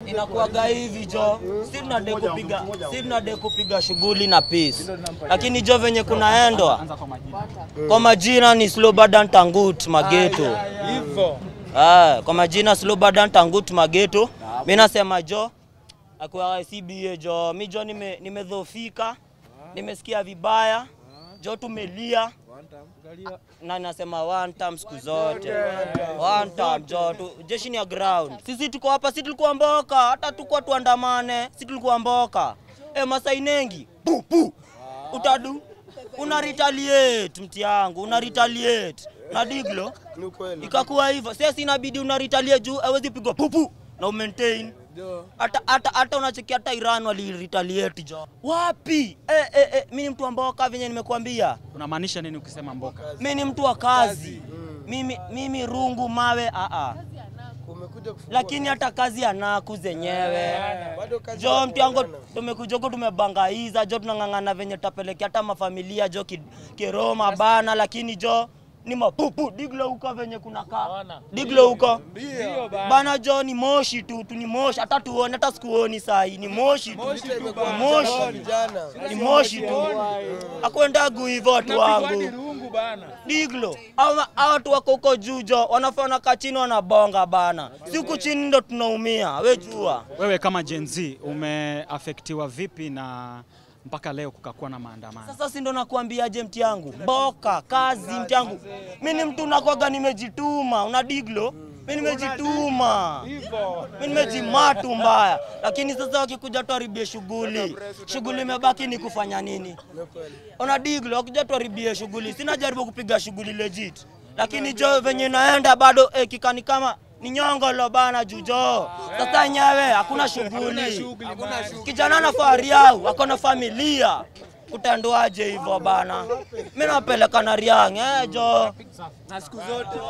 Inakuaga hivi jo. Si tunade kupiga shughuli na peace. Lakini jo venye kunaendwa. Kwa majina ni Slobadan Tangut Mageto. Hivyo. Kwa majina Slobadan Tangut Mageto. Mimi nasema jo akwa CBA jo. Mimi jo nimedhofika. Nimesikia vibaya. Jo tumelia. Na nasema one time siku zote. One time jo jeshi ni ya ground. Sisi tuko hapa, sisi tulikuwa mboka, hata tukua tuandamane, sisi tulikuwa mboka. Masai Nengi. Pu. Utadu. Una retaliate mti yangu, una retaliate. Na diglo. Ikakuwa hivyo. Sasa inabidi una retaliate juu hawezi pigwa pu na maintain. Hata unachekia hata Iran wali retaliate jo. Wapi? Mimi ni mtu wa mboka venye nimekuambia. Unamaanisha nini ukisema mboka? Mimi ni mtu wa kazi. Mimi rungu mawe lakini hata kazi anaku zenyewe. Jo mtu yangu tumekuja huko tumebangaiza jo tunangangana venye tapelekea hata mafamilia jo Kiroma bana lakini jo ni mapupu diglo huko venye kuna kaa. Diglo huko. Bana jo ni moshi tu ni moshi hata tuone hata sikuoni sahi ni moshi tu. Ni moshi tu. Akwenda gu hivyo watu wangu. Diglo. Hawa watu wako huko juu jo wanafanya kachini wanabonga bana. Si huko chini ndo tunaumia. Wewe jua. Wewe kama Gen Z umeaffectiwa vipi na mpaka leo kukakuwa na maandamano? Sasa si ndo nakuambia je mti yangu. Mboka, kazi mti yangu. Mimi ni mtu nakwaga nimejituma. Una diglo? Mimi nimejituma. Mimi nimejimatu mbaya. Lakini sasa wakikuja tuharibie shughuli. Shughuli imebaki ni kufanya nini? Una diglo wakija tuharibie shughuli. Sina jaribu kupiga shughuli legit. Lakini jo venye naenda bado kikani kama ni nyongolo bana jujo. Sasa nyewe hakuna shughuli. Kijana na fahari yao, wako na familia. Kutanduaje hivyo bana? Mimi napeleka na Riang jo. Na siku zote.